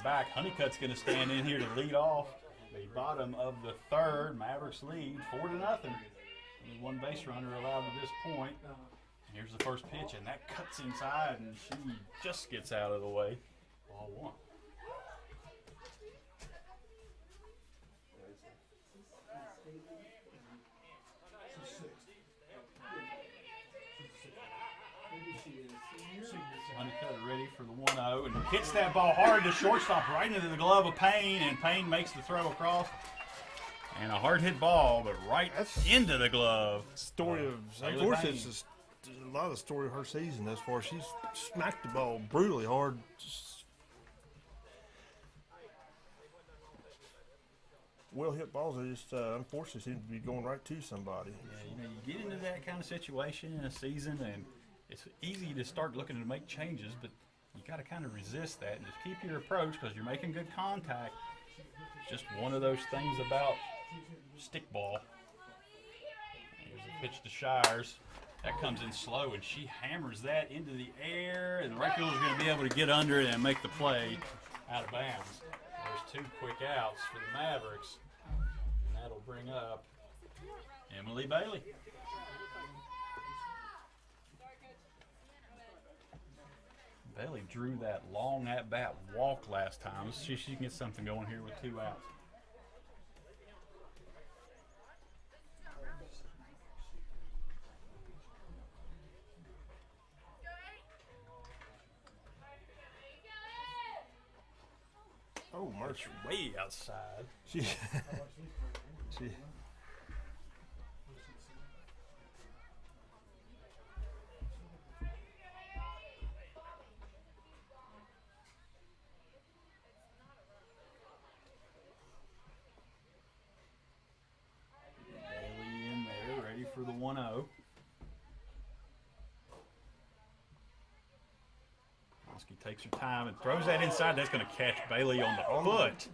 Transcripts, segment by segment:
back. Honeycutt's going to stand in here to lead off the bottom of the third. Mavericks lead 4-0. Only one base runner allowed at this point. Here's the first pitch, and that cuts inside, and she just gets out of the way. Ball one. Honeycutt ready for the 1-0 and hits that ball hard to shortstop right into the glove of Payne, and Payne makes the throw across. And a hard hit ball, but right into the glove. Story of, unfortunately, it's just a lot of the story of her season thus far. She's smacked the ball brutally hard. Well hit balls, they just unfortunately seem to be going right to somebody. Yeah, you get into that kind of situation in a season, and it's easy to start looking to make changes, but you got to kind of resist that and just keep your approach because you're making good contact. It's just one of those things about stickball. Here's a pitch to Shires. That comes in slow, and she hammers that into the air, and the right fielder's going to be able to get under it and make the play out of bounds. There's 2 quick outs for the Mavericks, and that'll bring up Emily Bailey. Bailey drew that long at-bat walk last time. She can get something going here with 2 outs. Oh, Mercer way outside. She Bailey in there, ready for the 1-0. Takes her time and throws that inside. That's going to catch Bailey on the foot.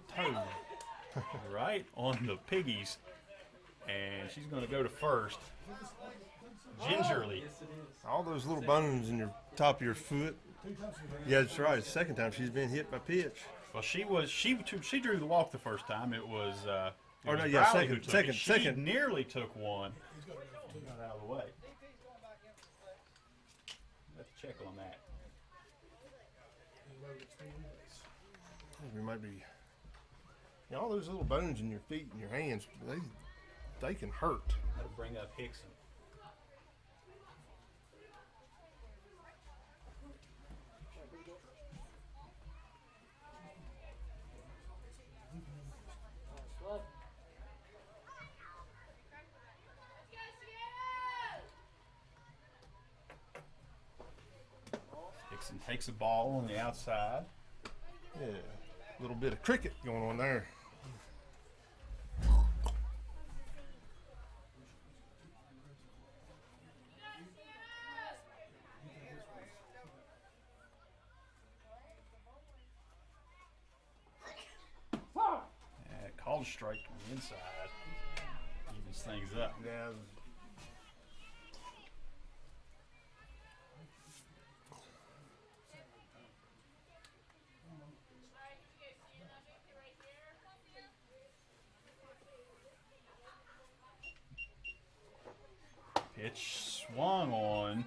Right on the piggies. And she's going to go to first. Gingerly. All those little bones in your top of your foot. Yeah, that's right. The second time she's been hit by pitch. Well, she drew the walk the first time. It was second. She nearly took one. Got out of the way. Let's check on that. We might be. All those little bones in your feet and your hands, they can hurt. That'll bring up Hickson. Hickson takes a ball on the outside. Yeah, a little bit of cricket going on there. Called a strike on the inside. Evens things up. Yeah. Pitch swung on.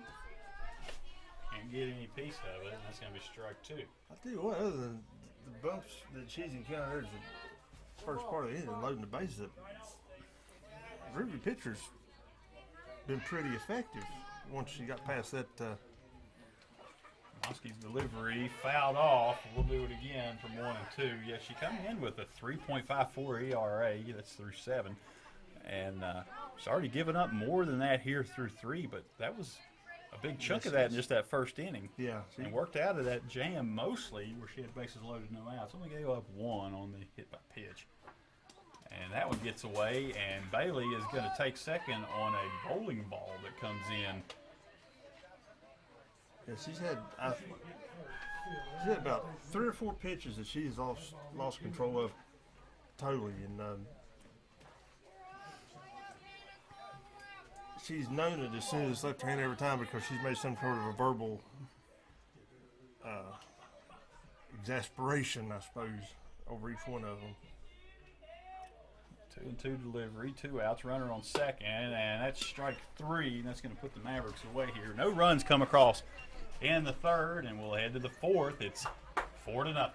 Can't get any piece of it, and that's going to be strike 2. I'll tell you what, other than the bumps that she's encountered the first part of the inning, loading the bases up, Riverview pitcher's been pretty effective once she got past that. Moski's delivery fouled off. We'll do it again from 1 and 2. Yeah, she come in with a 3.54 ERA. That's through 7. And she's already given up more than that here through 3, but that was a big chunk of that in just that first inning. Yeah. And worked out of that jam mostly where she had bases loaded, no outs. Only gave up 1 on the hit by pitch. And that one gets away, and Bailey is going to take second on a bowling ball that comes in. Yeah, she's had about 3 or 4 pitches that she's lost control of totally, and she's known it as soon as it's left her hand every time because she's made some sort of a verbal exasperation, I suppose, over each one of them. 2-2 delivery, 2 outs, runner on second, and that's strike 3, and that's going to put the Mavericks away here. No runs come across in the third, and we'll head to the fourth. It's 4-0.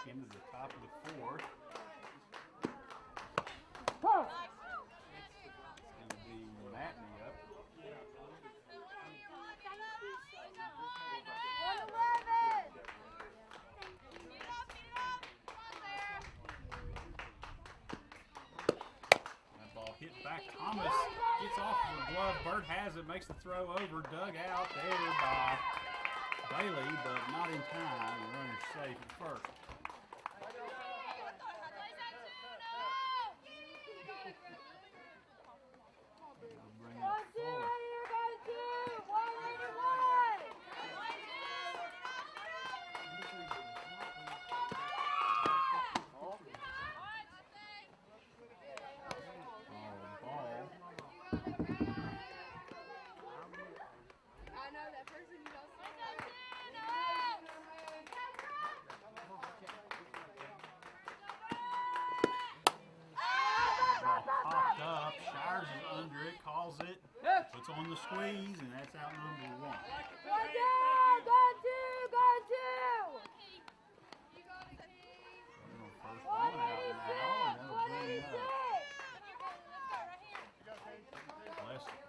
Into the top of the fourth. It's going to be Matney up. That ball hit back. Thomas gets off the glove. Bird has it, makes the throw over. Dug out there by Bailey, but not in time. The runner's safe at first. Puts on the squeeze, and that's out number 1. Go First one out now, and that'll bring up Leslie.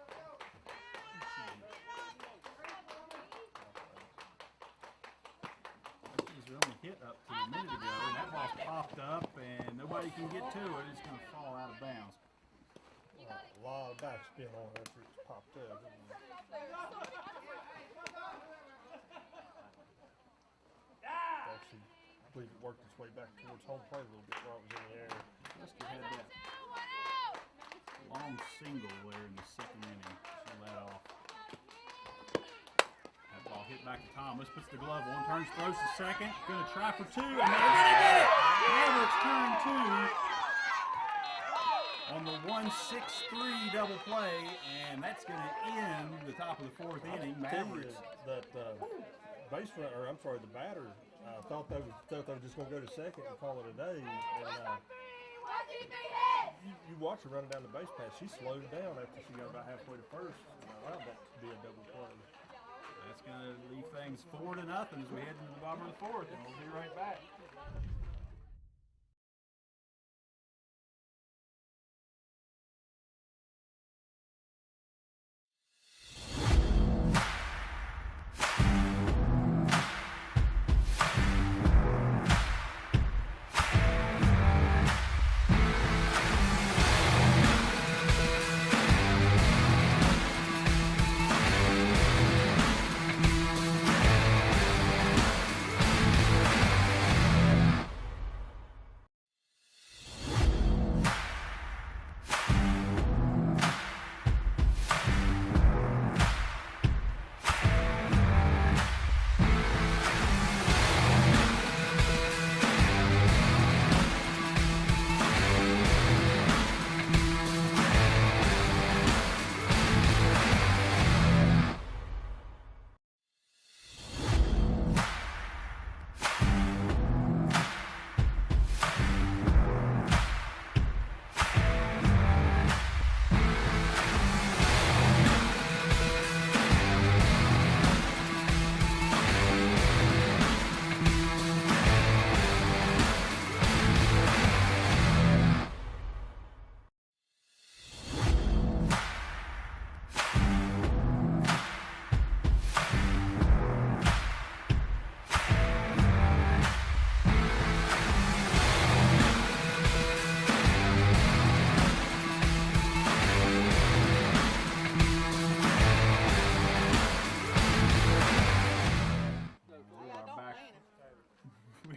Leslie's only hit up to a minute ago, and that ball popped up, and nobody can get to it. It's going to fall out of bounds. A lot of backspin on it after it's popped up. Actually, I believe it worked its way back towards home plate a little bit while it was in the air. Leslie had that long single there in the second inning. She let off. That ball hit back to Thomas, puts the glove on, turns, throws to second, going to try for 2, and they're going to get it! Mavericks turn 2. On the 1-6-3 double play, and that's going to end the top of the fourth inning. Mavericks. That base runner, or I'm sorry, the batter thought they were just going to go to second and call it a day. And you watch her running down the base pass. She slowed down after she got about halfway to first. Allowed that to be a double play. That's going to leave things 4-0 as we head into the bottom of the fourth, and we'll be right back.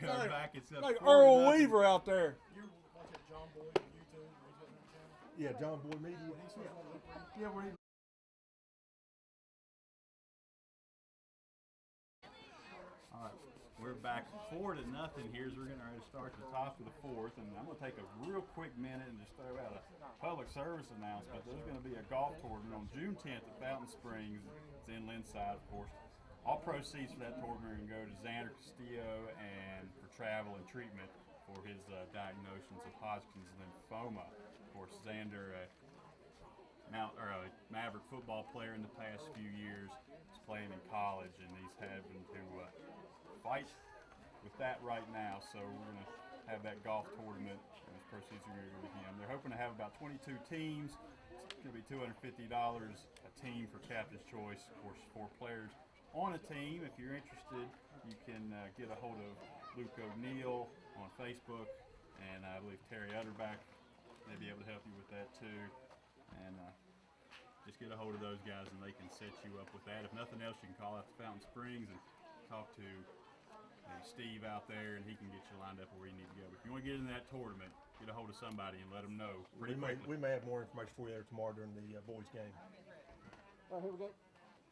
comes back, it's up like 4-0. Earl Weaver out there. You watch that John Boyd on YouTube? Yeah, John Boyd Media. Yeah, where he. All right, we're back 4-0 here as we're getting ready to start the top of the fourth, and I'm going to take a real quick minute and just throw out a public service announcement. There's going to be a golf tournament on June 10th at Fountain Springs. It's in Linside, of course. All proceeds for that tournament are going to go to Xander Castillo and for travel and treatment for his diagnosis of Hodgkin's lymphoma. Of course, Xander, Maverick football player in the past few years, is playing in college, and he's having to fight with that right now. So we're going to have that golf tournament, and his proceeds are going to go to him. They're hoping to have about 22 teams. It's going to be $250 a team for Captain's Choice. Of course, 4 players on a team. If you're interested, you can get a hold of Luke O'Neill on Facebook, and I believe Terry Utterback may be able to help you with that too. And just get a hold of those guys, and they can set you up with that. If nothing else, you can call out to Fountain Springs and talk to Steve out there, and he can get you lined up where you need to go. But if you want to get in that tournament, get a hold of somebody and let them know pretty quickly. We may have more information for you there tomorrow during the boys' game. All right, here we go.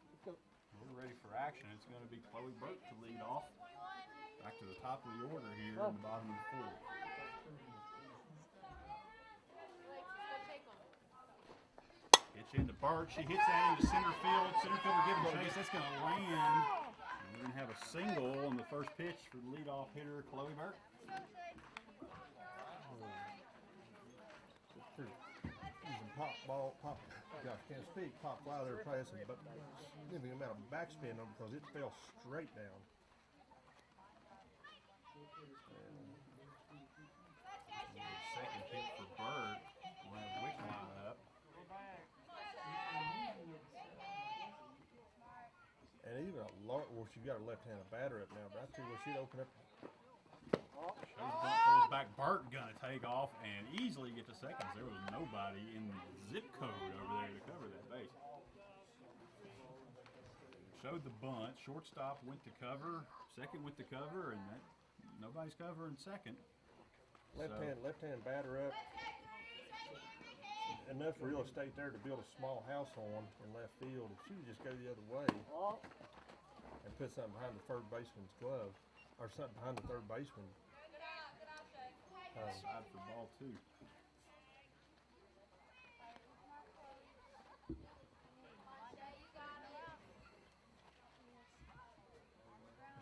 Let's go. We're ready for action. It's going to be Chloe Burke to lead off. Back to the top of the order here in the bottom of the fourth. Hits into Burke. She hits that into center field. Center fielder giving chase. That's going to land. And we're going to have a single on the first pitch for the leadoff hitter, Chloe Burke. Can't speak. Pop fly there, passing, but the amount of backspin on because it fell straight down. Second pitch for Burke. We'll have Wick line up. And even she got a left-handed batter up now, but I tell you what, she'd open up. Pulls back. Burke gonna take off and easily get to seconds. There was nobody in the zip code over there to cover that base. Showed the bunt. Shortstop went to cover. Second went to cover, and nobody's covering second. Left-hand batter up. Enough real estate there to build a small house on in left field. If she would just go the other way and put something behind the third baseman's glove, or something behind the third baseman. Side for ball 2.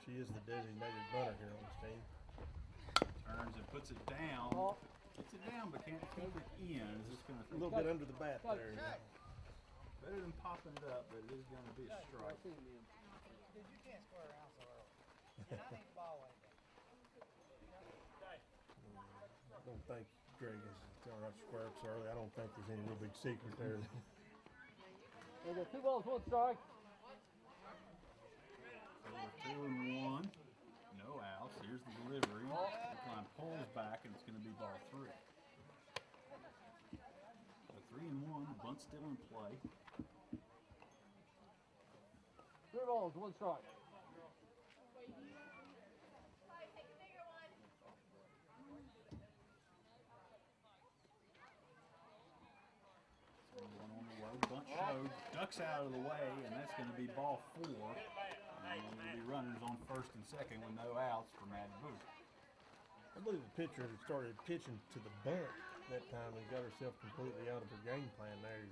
She is the designated bunter here on this team. Turns and puts it down. Gets it down, but can't hold it in. It's just going to A little bit under the bat there. Better than popping it up, but it is going to be a strike. Dude, you can't square around so early. I think the ball like that. I don't think Greg is throwing out square up so early. I don't think there's any real big secret there. We got 2 balls, 1 strike. Over 2-1. No outs. Here's the delivery. Line pulls back, and it's going to be ball 3. So 3-1. The bunt's still in play. 3 balls, 1 strike. Bunt showed, ducks out of the way, and that's going to be ball 4. And there will be runners on first and second with no outs for Matt Booth. I believe the pitcher had started pitching to the bunt that time and got herself completely out of her game plan there.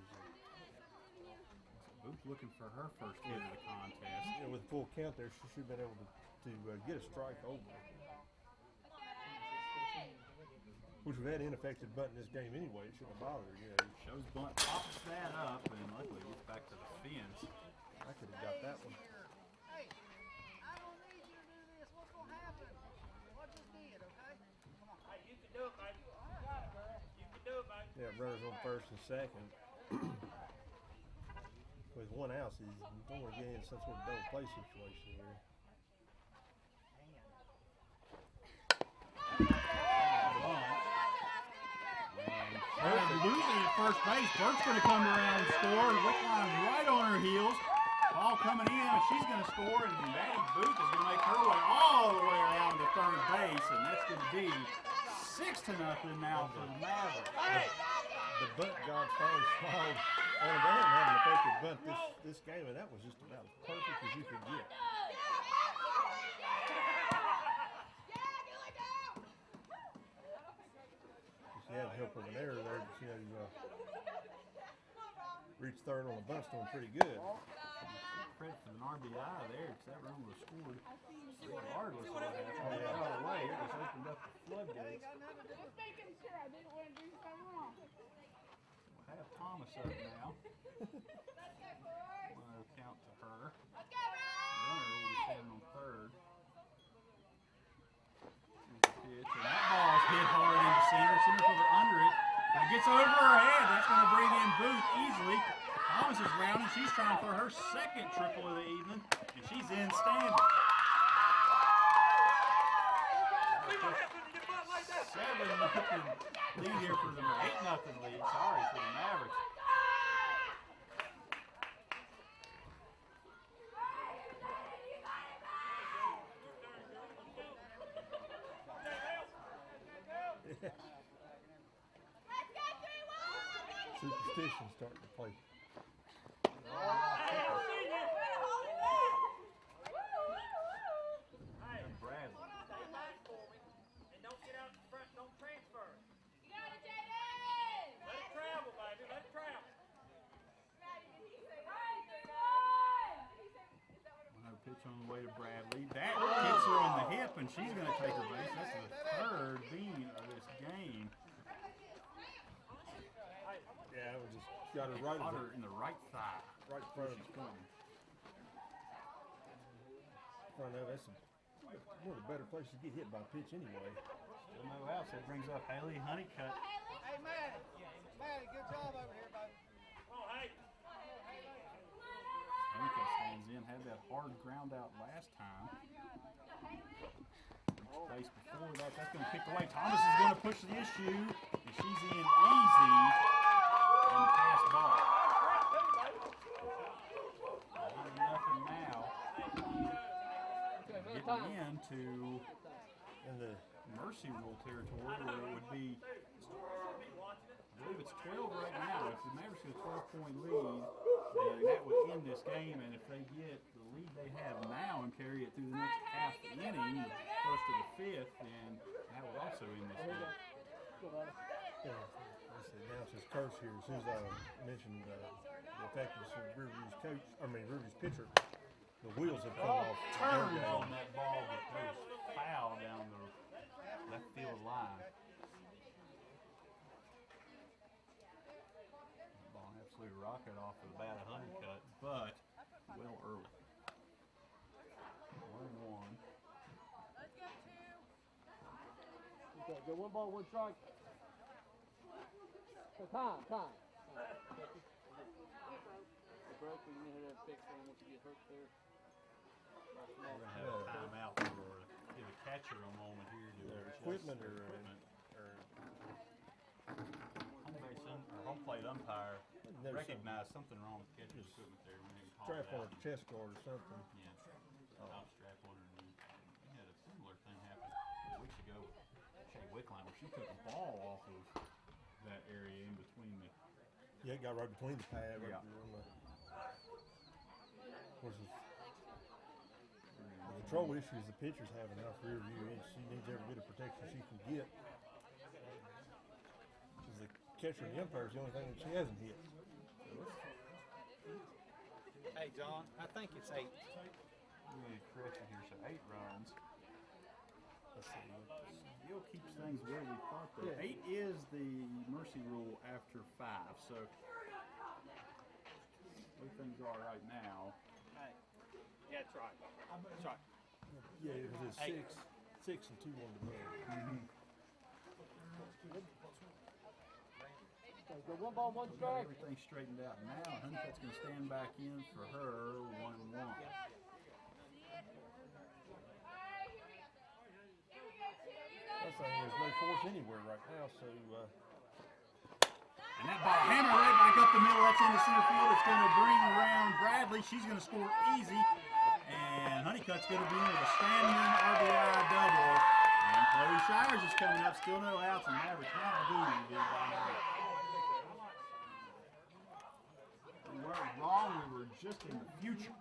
Booth looking for her first hit of the contest. Yeah, with full count there, she should have been able to get a strike over. Which we've had ineffective bunt in this game anyway. It shouldn't have bothered her. Yeah. Shows bunt, pops that up, and luckily gets back to the fence. I could have got that one. Hey, I don't need you to do this. What's going to happen? What just did, okay? Come on. Hey, you can do it, baby. You got it, girl. You can do it, baby. Yeah, runners on first and second. With 1 out, you don't want to get in some sort of double play situation here. Losing at first base. Burke's going to come around and score. Wickline right on her heels. ball coming in, and she's going to score, and Maddie Booth is going to make her way all the way around to third base, and that's going to be 6-0 now for the Mavericks. The bunt God finally smiled on them. They hadn't had an effective bunt this game, and that was just about as perfect as you could get. She had help of an error there, but she had reached third on the bunt's doing pretty good. Credit for an RBI there, because that run was scored regardless of what happened. It got out of the way. It just opened up the floodgates. Just making sure I didn't want to do something wrong. We'll have Thomas up now. Monroe count to her. Runner will be standing on third. Here's the pitch, and that ball's hit hard into center. Center fielder under it. If it gets over her head, that's going to bring in Booth easily. Thomas is rounding. She's trying for her second triple of the evening, and she's in standing. 7-0 lead here for the 8-0 lead. Sorry for the Mavericks. Superstition starting to play. Bradley. And don't get out in front, don't transfer. You got it, Jaden! Let it travel, baby, let it travel. Monroe pitch on the way to Bradley. That hits her on the hip, and she's going to take her base. That's the third bean of this game. Yeah, we just got her right Caught her in the right thigh. right in front of She's pointing. front of. That's one of the better places to get hit by a pitch anyway. Still no outs. That brings up Haley Honeycutt. Hey, Maddie. Maddie, good job over here, baby. Come on, hey. Honeycutt stands in. Had that hard ground out last time. Base before that. That's going to pick away. Thomas is going to push the issue, and she's in easy on the pass ball. 9-0 now. Getting into And the mercy rule territory where it would be, I believe it's 12 right now. If the Mavericks get a 12-point lead, then that would end this game. And if they get the lead they have now and carry it through the next half inning, the first to the fifth, then that would also end this game. yeah, let's say announcer's curse here. As soon as I mentioned the effectiveness of Riverview's coach, Riverview's pitcher, the wheels have come off. Turns on that ball, but goes foul down the left field line. Ball absolutely rocket off of the bat of Honeycutt, but well early. 1-1. Okay, go 1 ball, 1 strike. So time. The broke, we need to fix it once you get hurt there. We're going to have a timeout for give a catcher a moment here to adjust Equipment their or equipment. Home plate umpire There's recognized something wrong with the catcher's equipment there. We didn't call strap it on out. a chest guard or something. Yeah, top strap underneath. We had a similar thing happen weeks ago with Shay Wickline where she took a ball off of that area in between the. Yeah, it got right between the pad. Right Yeah. on the, of course, the control issues the pitchers have enough rear view. She needs every bit of protection she can get. Because the catcher and the umpire is the only thing that she hasn't hit. Hey, John, I think it's 8. We need a correction here, so 8 runs. Let's see. Still keeps things where we thought that. 8 is the mercy rule after 5, so the way things are right now. Hey. Yeah, that's right. That's right. Yeah, it was a 6 and 2 on the move. Okay, go 1 ball, 1 strike. Everything's straightened out now. Honeycutt's going to stand back in for her 1-1. That's saying there's no force anywhere right now, so And that ball hammered right back up the middle. That's into center field. It's going to bring around Bradley. She's going to score easy. And Honeycutt's going to be with a standing RBI double. And Chloe Shires is coming up. Still no outs. And Maverick Malibu is behind. We weren't wrong. We were just in the future.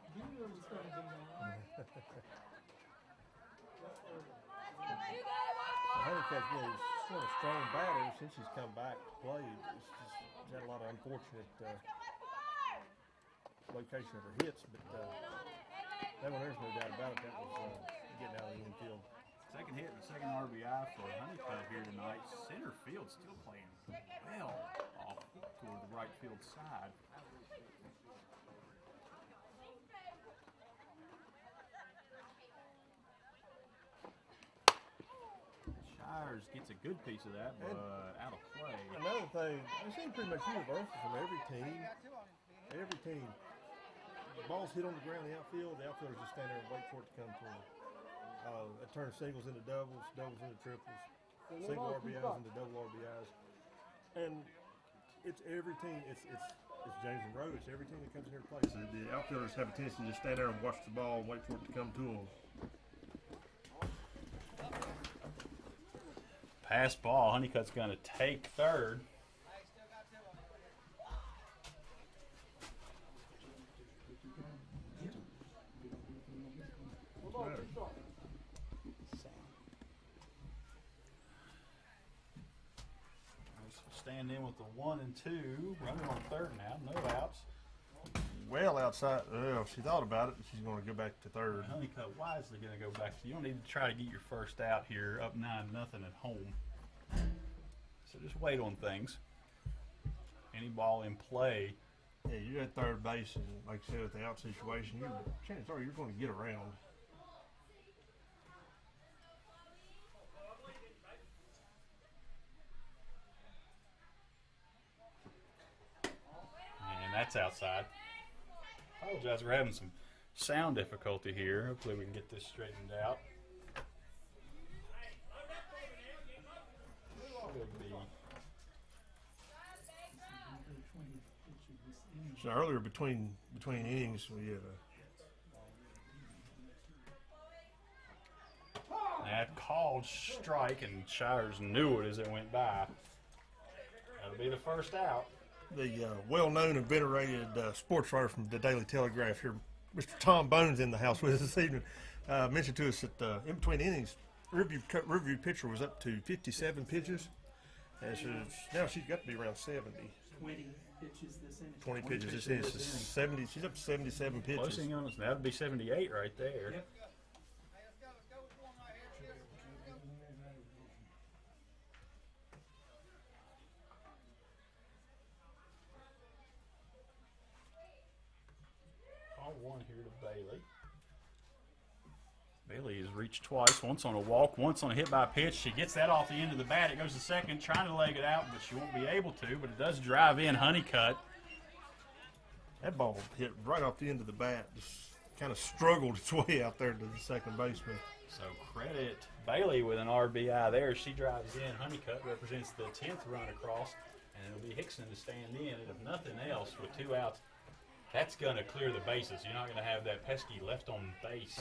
Honeycutt, you know, he's sort of a strong batter since he's come back to play. He's had a lot of unfortunate location of her hits, but that one, there's no doubt about it. That was getting out of the infield. Second hit and second RBI for Honeycutt here tonight. Center field still playing well off toward the right field side. Shires gets a good piece of that, but out of play. Another thing, it seems pretty much universal from every team. Every team. The ball's hit on the ground in the outfield, the outfielders just stand there and wait for it to come to them. It turns singles into doubles, doubles into triples, single RBIs into double RBIs. And it's every team, it's James Monroe, it's every team that comes in here to play. So the outfielders have a tendency to just stand there and watch the ball and wait for it to come to them. Pass ball. Honeycutt's going to take third. Stand in with the 1 and 2. Running on third now. No outs. Well outside, she thought about it, but she's going to go back to third. Honeycutt wisely going to go back. You don't need to try to get your first out here up 9-0 at home. So just wait on things. Any ball in play. Yeah, you're at third base, and like I said, with the out situation, chances are you're going to get around. And that's outside. Apologize, we're having some sound difficulty here. Hopefully we can get this straightened out. So earlier between innings, we had that called strike, and Shires knew it as it went by. That'll be the first out. the well-known and venerated sports writer from the Daily Telegraph here, Mr. Tom Bones, in the house with us this evening, mentioned to us that in between innings, Riverview pitcher was up to 57 pitches, and so now she's got to be around 70. 20 pitches this inning. 20 pitches this inning. So 70. She's up to 77 pitches. Closing on us. That would be 78 right there. Yep. Call one here to Bailey. Bailey has reached twice, once on a walk, once on a hit by pitch. She gets that off the end of the bat. It goes to second, trying to leg it out, but she won't be able to, but it does drive in Honeycutt. That ball hit right off the end of the bat. Just kind of struggled its way out there to the second baseman. So credit Bailey with an RBI there. She drives in. Honeycutt represents the 10th run across, and it'll be Hickson to stand in. And if nothing else, with 2 outs, that's going to clear the bases. You're not going to have that pesky left on base.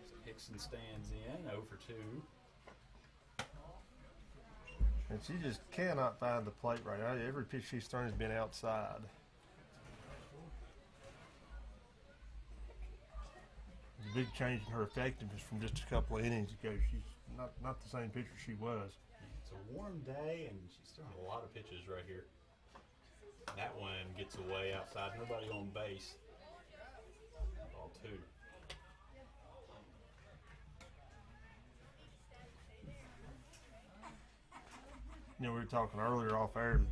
So Hickson stands in, 0 for 2. And she just cannot find the plate right now. Every pitch she's thrown has been outside. A big change in her effectiveness from just a couple of innings ago. She's not the same pitcher she was. It's a warm day, and she's throwing a lot of pitches right here. That one gets away outside. Nobody on base. Ball 2. You know, we were talking earlier off air,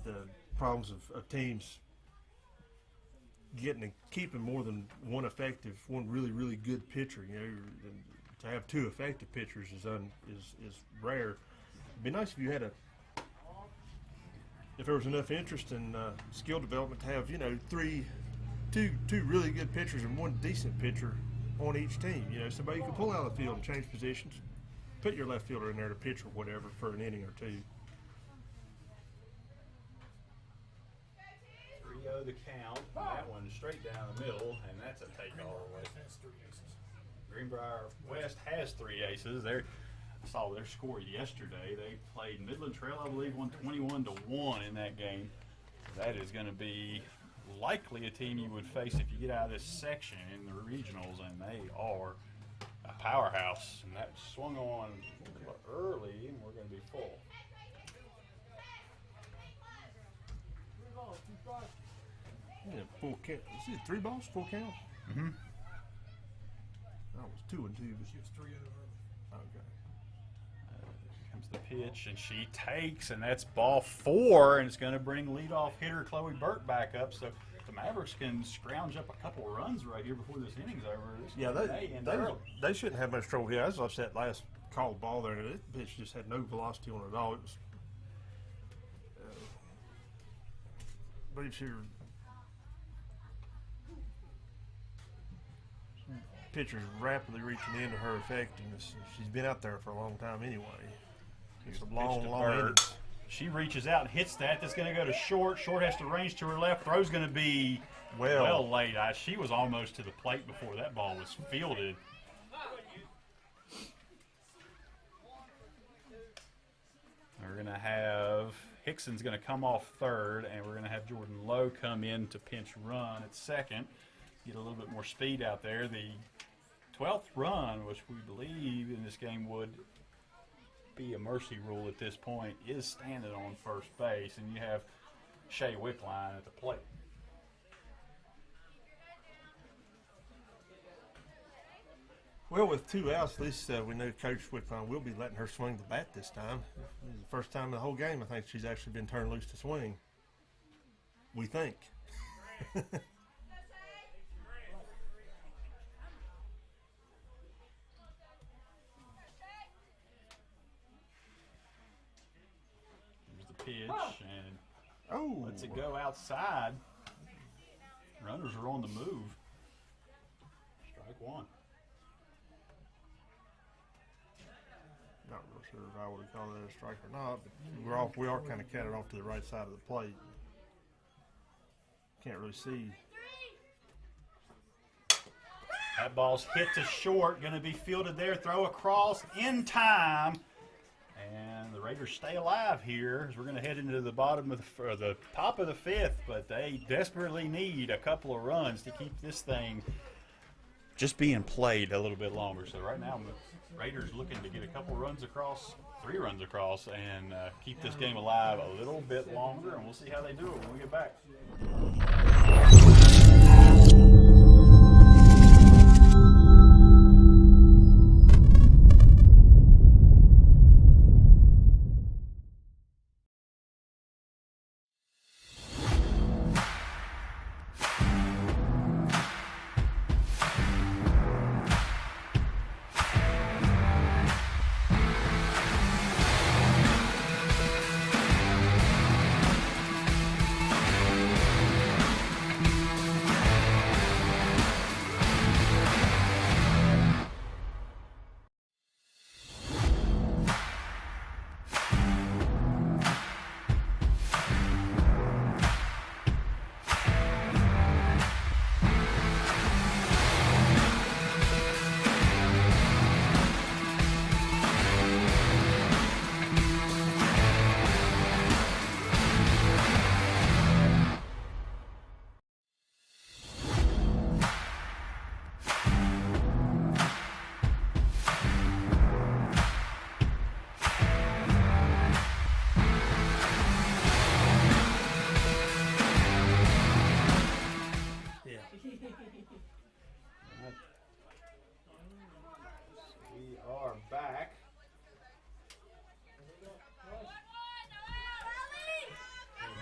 the problems of teams getting and keeping more than one really, really good pitcher. You know, to have 2 effective pitchers is rare. It'd be nice if you had if there was enough interest in skill development to have, you know, two really good pitchers and 1 decent pitcher on each team. You know, somebody you could pull out of the field and change positions. put your left fielder in there to pitch or whatever for an inning or two. 3-0 the count. That one straight down the middle, and that's a take all the way. Greenbrier West has 3 aces. I saw their score yesterday. They played Midland Trail, I believe, won 21-1 in that game. That is going to be likely a team you would face if you get out of this section in the regionals, and they are a powerhouse. And that swung on early, and we're going to be full. Yeah, full count. Is it 3 balls, full count? Mm-hmm. That was 2 and 2. She was 3-0 early. Okay. Here comes the pitch, and she takes, and that's ball 4, and it's going to bring leadoff hitter Chloe Burt back up. So the Mavericks can scrounge up a couple of runs right here before this inning's over. Yeah, they shouldn't have much trouble here. I just watched that last called ball there, and that pitch just had no velocity on it at all. It was, I believe she pitcher's rapidly reaching the end of her effectiveness. She's been out there for a long time anyway. It's a long innings. She reaches out and hits that. That's going to go to short. Short has to range to her left. Throw's going to be well late. She was almost to the plate before that ball was fielded. We're going to have Hickson's going to come off third, and we're going to have Jordan Lowe come in to pinch run at second. Get a little bit more speed out there. The 12th run, which we believe in this game would be a mercy rule at this point, is standing on first base, and you have Shay Wickline at the plate. Well, with 2 outs, at least we know Coach Wickline will be letting her swing the bat this time. This is the first time in the whole game I think she's actually been turned loose to swing. We think. Pitch and lets it go outside. Runners are on the move. Strike 1. Not real sure if I would call that a strike or not, but we are kind of catted off to the right side of the plate. Can't really see. That ball's hit to short, going to be fielded there. Throw across in time. And the Raiders stay alive here as we're going to head into the bottom of the top of the 5th, but they desperately need a couple of runs to keep this thing just being played a little bit longer. So right now, the Raiders looking to get a couple runs across, 3 runs across, and keep this game alive a little bit longer, and we'll see how they do it when we get back.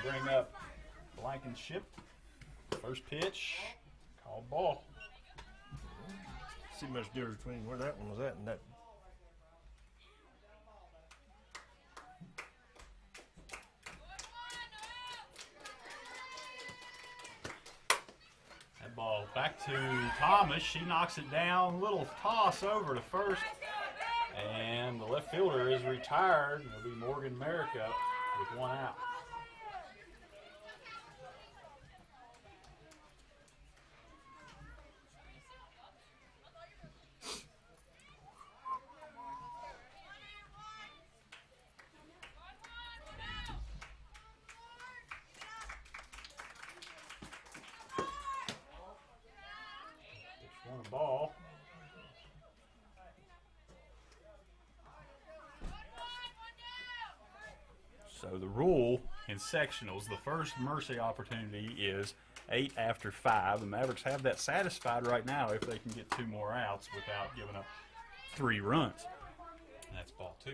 Bring up Blankenship. First pitch, called ball. See much difference between where that one was at and that. That ball back to Thomas. She knocks it down. Little toss over to first. And And the left fielder is retired. It'll be Morgan Merrick up with 1 out. Pitch 1 ball. So the rule in sectionals, the first mercy opportunity is 8 after 5. The Mavericks have that satisfied right now if they can get 2 more outs without giving up 3 runs. And that's ball 2.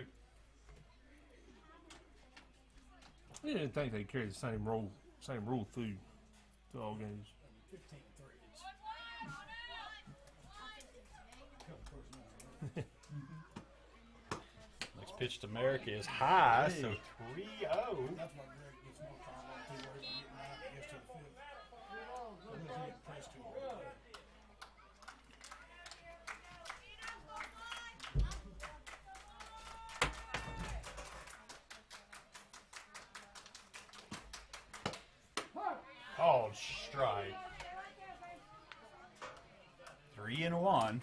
I didn't think they carried the same rule through all games. 15 threes. Next pitch to Merrick is high, so 3-0. That's why Greg gets more time on too, where he's getting out and gets to the field. So he doesn't press too hard. Called strike. 3-1.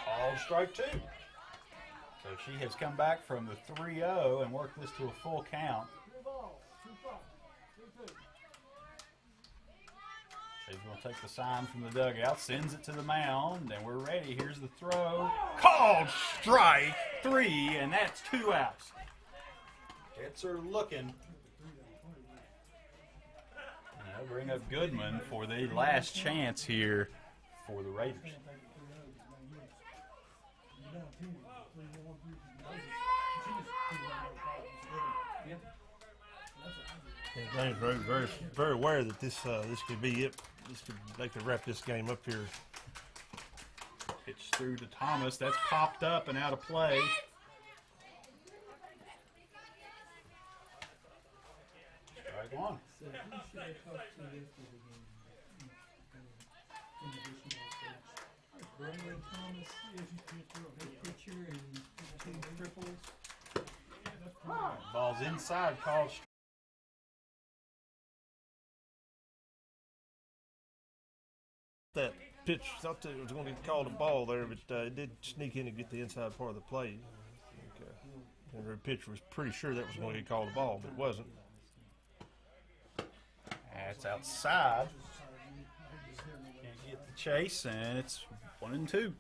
Called strike 2. So she has come back from the 3-0 and worked this to a full count. She's going to take the sign from the dugout, sends it to the mound, and we're ready. Here's the throw. Called strike 3, and that's 2 outs. Gets her looking. And they'll bring up Goodman for the last chance here for the Raiders. James very, very, very aware that this could be it. They could wrap this game up here. Pitch through to Thomas. That's popped up and out of play. Strike 1. So who should I talk to after the game? In addition to Brandon Thomas, good pitcher, and 2 triples. Ball's inside, called strike. That pitch, thought that it was going to get called a ball there, but it did sneak in and get the inside part of the plate. And the pitcher was pretty sure that was going to get called a ball, but it wasn't. That's outside. Can't get the chase, and it's 1-2.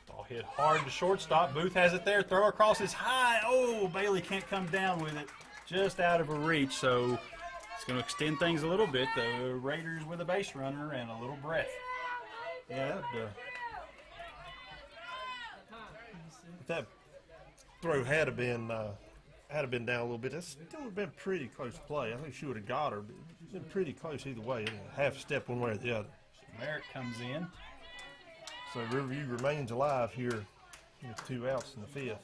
Ball hit hard to shortstop. Booth has it there. Throw across is high. Oh, Bailey can't come down with it. Just out of her reach, so it's going to extend things a little bit. The Raiders with a base runner and a little breath. Yeah, if that throw had have been down a little bit, that still would have been pretty close play. I think she would have got her, but it's been pretty close either way. Half a step one way or the other. Merrick comes in. So Riverview remains alive here with 2 outs in the 5th,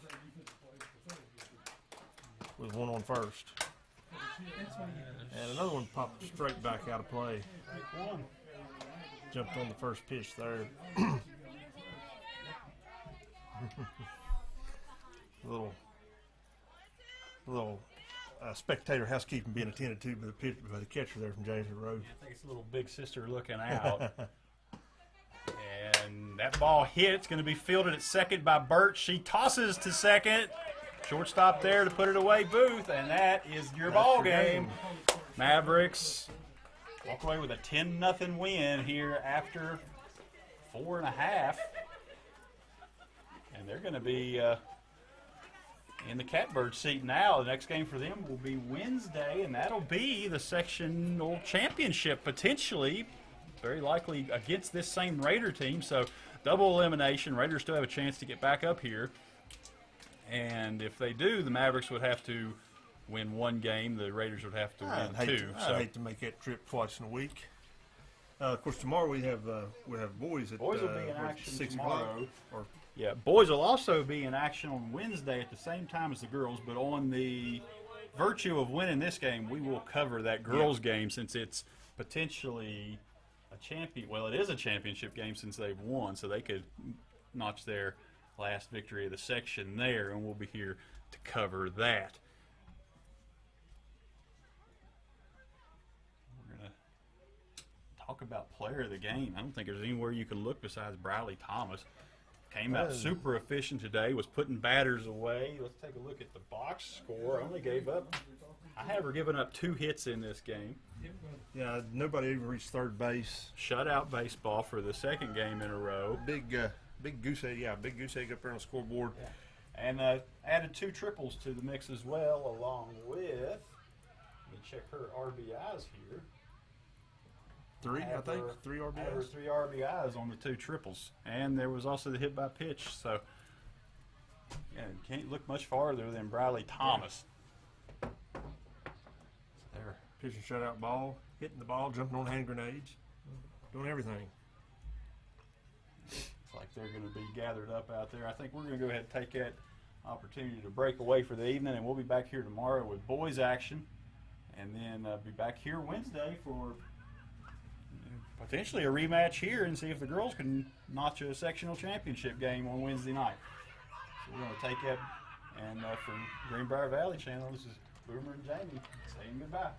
with 1 on first. And another one popped straight back out of play. Jumped on the first pitch there. little spectator housekeeping being attended to by the catcher there from James Monroe. I think it's a little big sister looking out. And that ball hit. It's going to be fielded at second by Burt. She tosses to second. Shortstop there to put it away, Booth, and that is your ball game. Mavericks walk away with a 10-0 win here after 4.5. And they're going to be in the catbird seat now. The next game for them will be Wednesday, and that'll be the sectional championship potentially, very likely against this same Raider team. So double elimination. Raiders still have a chance to get back up here. And if they do, the Mavericks would have to win 1 game. The Raiders would have to win 2. I hate to make that trip twice in a week. Of course, tomorrow we have boys at Boys will be in what, action 6 tomorrow. o'clock. Or Yeah, boys will also be in action on Wednesday at the same time as the girls, but on the virtue of winning this game, we will cover that girls' game since it's potentially a champion. Well, it is a championship game since they've won, so they could notch their last victory of the section there, and we'll be here to cover that. We're going to talk about player of the game. I don't think there's anywhere you can look besides Briley Thomas. Came out super efficient today, was putting batters away. Let's take a look at the box score. Only gave up, I have her given up 2 hits in this game. yeah, nobody even reached third base. Shutout baseball for the second game in a row. Big goose egg. Yeah, big goose egg up there on the scoreboard. And added 2 triples to the mix as well, along with, let me check her RBIs here. 3, I think. 3 There RBIs. were 3 RBIs on the 2 triples, and there was also the hit by pitch. So, yeah, can't look much farther than Briley Thomas. There, Pitching shutout ball, hitting the ball, jumping on hand grenades, doing everything. it's like they're going to be gathered up out there. I think we're going to go ahead and take that opportunity to break away for the evening, and we'll be back here tomorrow with boys action, and then be back here Wednesday for potentially a rematch here and see if the girls can notch a sectional championship game on Wednesday night. So we're going to take that, and from Greenbrier Valley Channel, this is Boomer and Jamie saying goodbye.